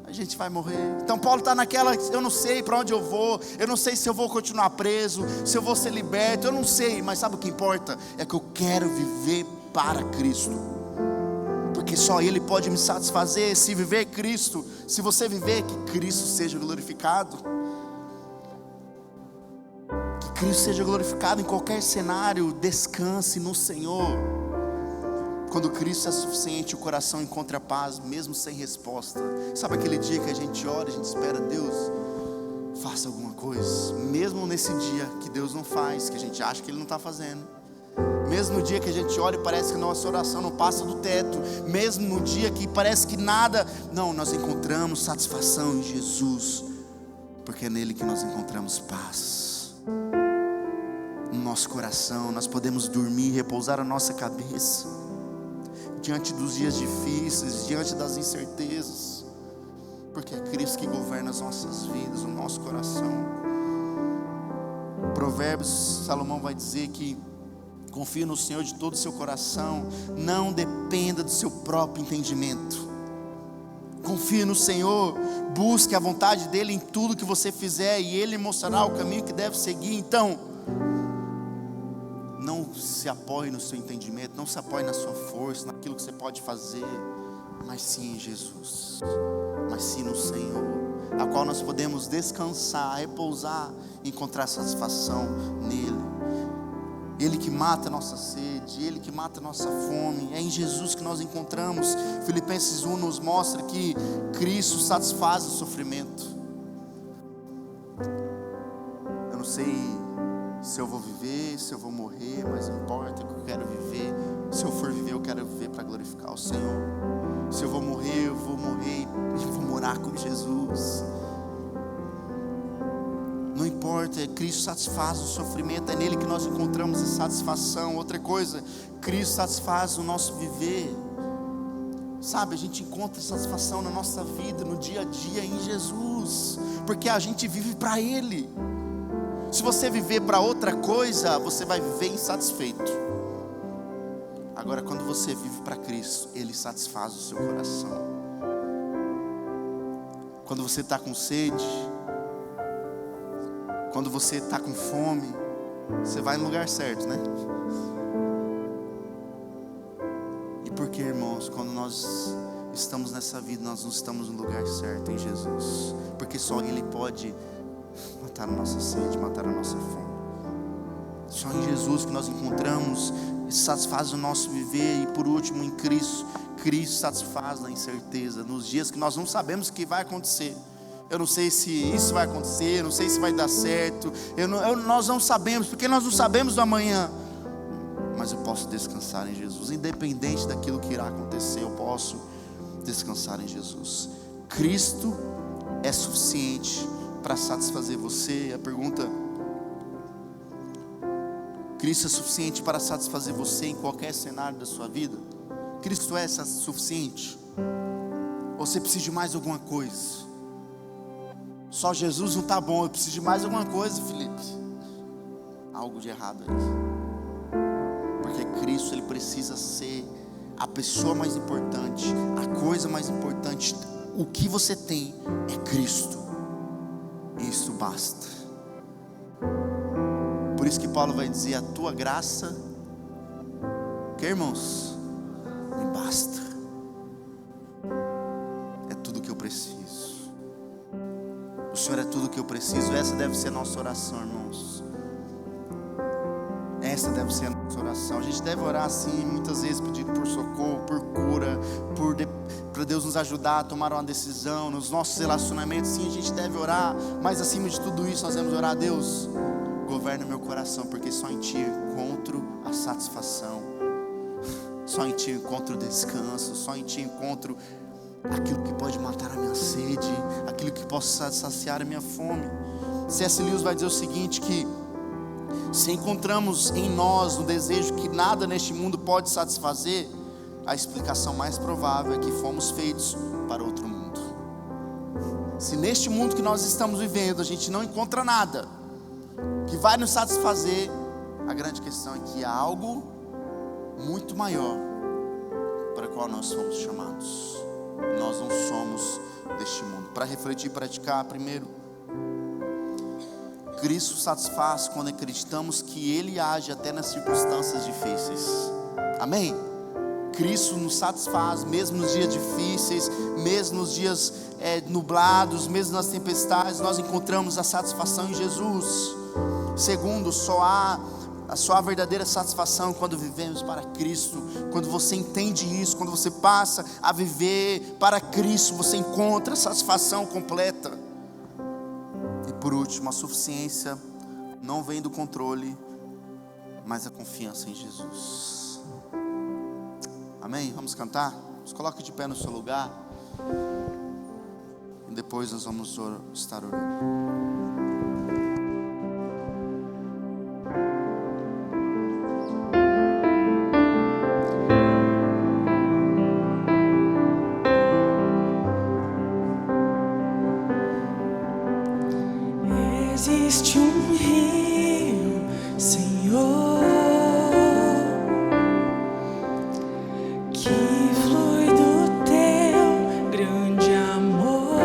a gente vai morrer. Então Paulo está naquela, eu não sei para onde eu vou, eu não sei se eu vou continuar preso, se eu vou ser liberto, eu não sei, mas sabe o que importa? É que eu quero viver para Cristo, porque só Ele pode me satisfazer. Se viver Cristo, se você viver, que Cristo seja glorificado. Cristo seja glorificado em qualquer cenário. Descanse no Senhor. Quando Cristo é suficiente, o coração encontra paz, mesmo sem resposta. Sabe aquele dia que a gente ora, a gente espera, Deus, faça alguma coisa. Mesmo nesse dia que Deus não faz, que a gente acha que Ele não está fazendo. Mesmo no dia que a gente ora e parece que nossa oração não passa do teto. Mesmo no dia que parece que nada. Não, nós encontramos satisfação em Jesus. Porque é nele que nós encontramos paz. No nosso coração, nós podemos dormir, repousar a nossa cabeça. Diante dos dias difíceis, diante das incertezas. Porque é Cristo que governa as nossas vidas, o nosso coração. Provérbios, Salomão vai dizer que confie no Senhor de todo o seu coração. Não dependa do seu próprio entendimento. Confie no Senhor. Busque a vontade dEle em tudo que você fizer. E Ele mostrará o caminho que deve seguir. Então, não se apoie no seu entendimento. Não se apoie na sua força, naquilo que você pode fazer. Mas sim em Jesus. Mas sim no Senhor, a qual nós podemos descansar, repousar, encontrar satisfação nele. Ele que mata a nossa sede, Ele que mata a nossa fome. É em Jesus que nós encontramos. Filipenses 1 nos mostra que Cristo satisfaz o sofrimento. Eu não sei se eu vou viver, se eu vou morrer, mas não importa, que eu quero viver. Se eu for viver, eu quero viver para glorificar o Senhor. Se eu vou morrer, eu vou morrer e vou morar com Jesus. Não importa, Cristo satisfaz o sofrimento, é nele que nós encontramos a satisfação. Outra coisa, Cristo satisfaz o nosso viver. Sabe, a gente encontra satisfação na nossa vida, no dia a dia em Jesus, porque a gente vive para Ele. Se você viver para outra coisa, você vai viver insatisfeito. Agora, quando você vive para Cristo, Ele satisfaz o seu coração. Quando você está com sede, quando você está com fome, você vai no lugar certo, né? E por que, irmãos, quando nós estamos nessa vida, nós não estamos no lugar certo em Jesus? Porque só Ele pode matar a nossa sede, matar a nossa fome. Só em Jesus que nós encontramos e satisfaz o nosso viver. E por último, em Cristo, Cristo satisfaz na incerteza, nos dias que nós não sabemos o que vai acontecer. Eu não sei se isso vai acontecer, eu não sei se vai dar certo, nós não sabemos, porque nós não sabemos do amanhã. Mas eu posso descansar em Jesus, independente daquilo que irá acontecer, eu posso descansar em Jesus. Cristo é suficiente para satisfazer você. A pergunta: Cristo é suficiente para satisfazer você em qualquer cenário da sua vida? Cristo é suficiente? Ou você precisa de mais alguma coisa? Só Jesus não está bom, eu preciso de mais alguma coisa, Felipe. Algo de errado aí. Porque Cristo, Ele precisa ser a pessoa mais importante, a coisa mais importante. O que você tem é Cristo. Isso basta. Por isso que Paulo vai dizer: a tua graça, que, irmãos, me basta. É tudo que eu preciso. O Senhor é tudo que eu preciso. Essa deve ser a nossa oração, irmãos. Essa deve ser a nossa oração. A gente deve orar assim, muitas vezes pedindo por socorro, por cura, para Deus nos ajudar a tomar uma decisão nos nossos relacionamentos. Sim, a gente deve orar, mas acima de tudo isso nós devemos orar: Deus, governa meu coração, porque só em Ti eu encontro a satisfação, só em Ti eu encontro o descanso, só em Ti eu encontro aquilo que pode matar a minha sede, aquilo que possa saciar a minha fome. C.S. Lewis vai dizer o seguinte, que se encontramos em nós um desejo que nada neste mundo pode satisfazer, a explicação mais provável é que fomos feitos para outro mundo. Se neste mundo que nós estamos vivendo a gente não encontra nada que vai nos satisfazer, a grande questão é que há algo muito maior para o qual nós fomos chamados. Nós não somos deste mundo. Para refletir e praticar, primeiro, Cristo satisfaz quando acreditamos que Ele age até nas circunstâncias difíceis. Amém? Cristo nos satisfaz mesmo nos dias difíceis, mesmo nos dias nublados, mesmo nas tempestades. Nós encontramos a satisfação em Jesus. Segundo, só há a verdadeira satisfação quando vivemos para Cristo. Quando você entende isso, quando você passa a viver para Cristo, você encontra a satisfação completa. E por último, a suficiência não vem do controle, mas a confiança em Jesus. Amém? Vamos cantar? Se coloque de pé no seu lugar. E depois nós vamos estar orando. Existe um rio, Senhor, que flui do teu grande amor,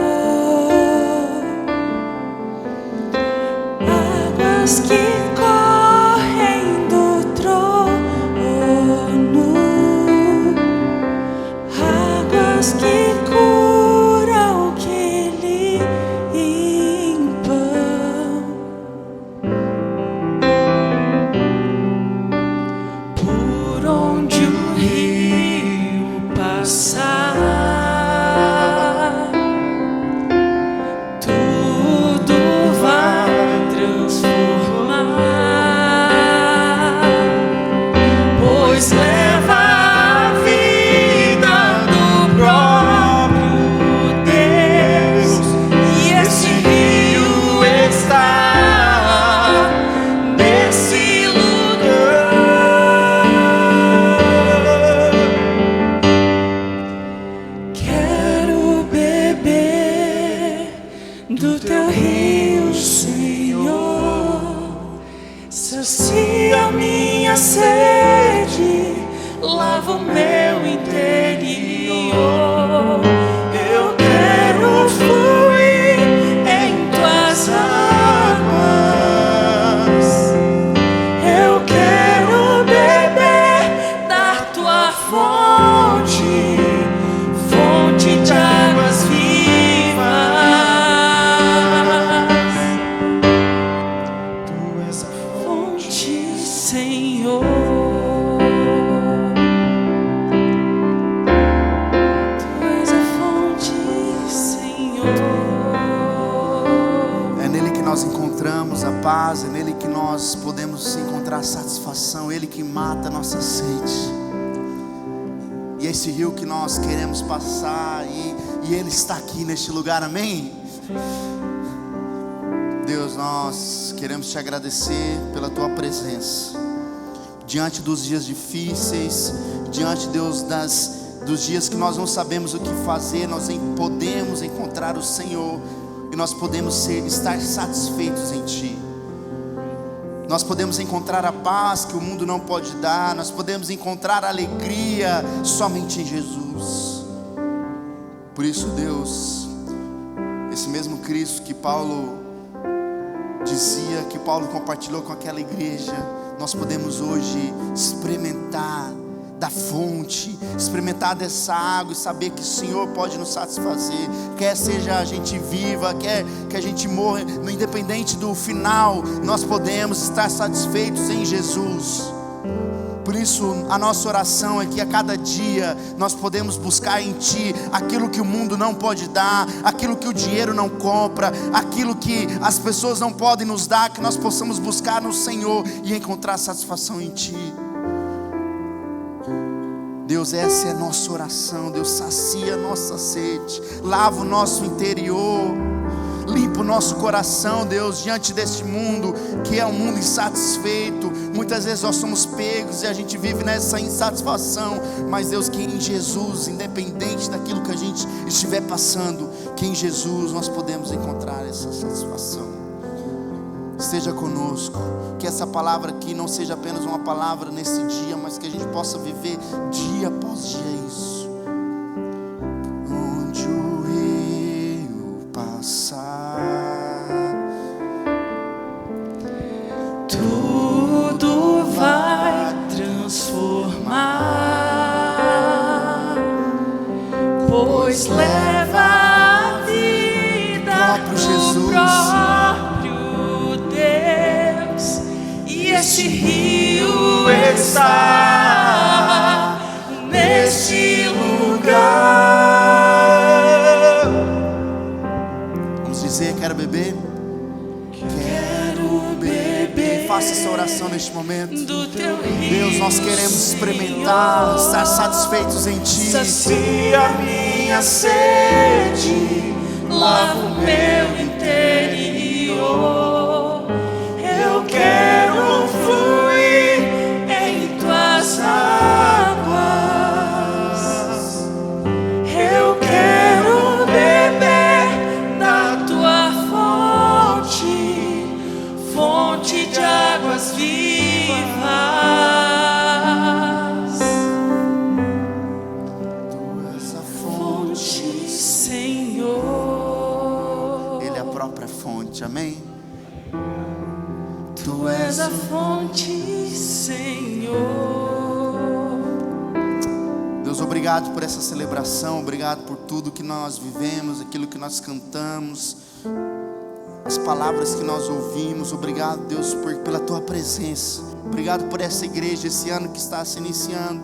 águas que correm do trono, águas que curam, que limpam. Por onde o rio passar, tudo vai transformar, pois leva a vida do próprio Deus, e esse rio está nesse lugar. Quero beber do teu rio, Senhor. Sacia minha sede, lava o meu interior. Eu quero fluir em tuas águas. Eu quero beber da tua fonte, fonte de águas vivas. Tu és a fonte, Senhor. Tu és a fonte, Senhor. É nele que nós encontramos a paz, é nele que nós podemos encontrar satisfação, ele que mata a nossa sede. E é esse rio que nós queremos passar, e ele está aqui neste lugar, amém? Deus, nós queremos te agradecer pela tua presença, diante dos dias difíceis, diante, Deus, dos dias que nós não sabemos o que fazer, nós podemos encontrar o Senhor, e nós podemos estar satisfeitos em Ti. Nós podemos encontrar a paz que o mundo não pode dar, nós podemos encontrar a alegria somente em Jesus. Por isso, Deus, esse mesmo Cristo que Paulo dizia, que Paulo compartilhou com aquela igreja, nós podemos hoje experimentar da fonte, experimentar dessa água e saber que o Senhor pode nos satisfazer, quer seja a gente viva, quer que a gente morra, independente do final, nós podemos estar satisfeitos em Jesus. Por isso a nossa oração é que a cada dia nós podemos buscar em Ti aquilo que o mundo não pode dar, aquilo que o dinheiro não compra, aquilo que as pessoas não podem nos dar, que nós possamos buscar no Senhor e encontrar satisfação em Ti. Deus, essa é a nossa oração. Deus, sacia a nossa sede, lava o nosso interior, limpa o nosso coração, Deus, diante deste mundo que é um mundo insatisfeito. Muitas vezes nós somos pegos e a gente vive nessa insatisfação, mas Deus, que em Jesus, independente daquilo que a gente estiver passando, que em Jesus nós podemos encontrar essa satisfação. Esteja conosco, que essa palavra aqui não seja apenas uma palavra nesse dia, mas que a gente possa viver dia após dia isso. Onde o rio passar, Tudo vai transformar, pois leva a vida próprio Jesus. do próprio Deus, esse rio está neste lugar. Vamos dizer: quero beber. Quero beber Faça essa oração neste momento. do teu rio. Deus, nós queremos experimentar, estar satisfeitos em Ti. Sacia minha sede, lava o meu interior. Eu quero fluir em tuas águas. Eu quero beber da tua fonte, fonte de águas vivas. Tu és a Fonte, Senhor. Ele é a própria fonte, amém? Tu és a fonte, Senhor. Deus, obrigado por essa celebração, obrigado por tudo que nós vivemos, aquilo que nós cantamos, as palavras que nós ouvimos. Obrigado, Deus, pela Tua presença. Obrigado por essa igreja, esse ano que está se iniciando.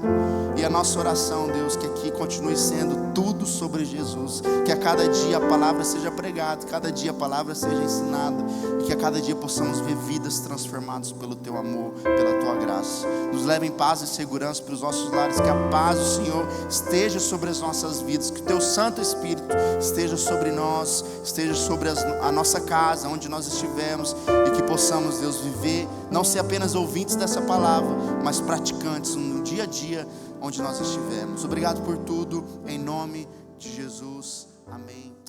E a nossa oração, Deus, que aqui continue sendo tudo sobre Jesus. Que a cada dia a palavra seja pregada, cada dia a palavra seja ensinada. E que a cada dia possamos ver vidas transformadas pelo Teu amor, pela Tua graça. Nos leve em paz e segurança para os nossos lares. Que a paz do Senhor esteja sobre as nossas vidas. Que o Teu Santo Espírito esteja sobre nós, esteja sobre a nossa casa, onde nós estivermos. E que possamos, Deus, viver, não ser apenas ouvintes dessa palavra, mas praticantes no dia a dia onde nós estivermos. Obrigado por tudo, em nome de Jesus, amém.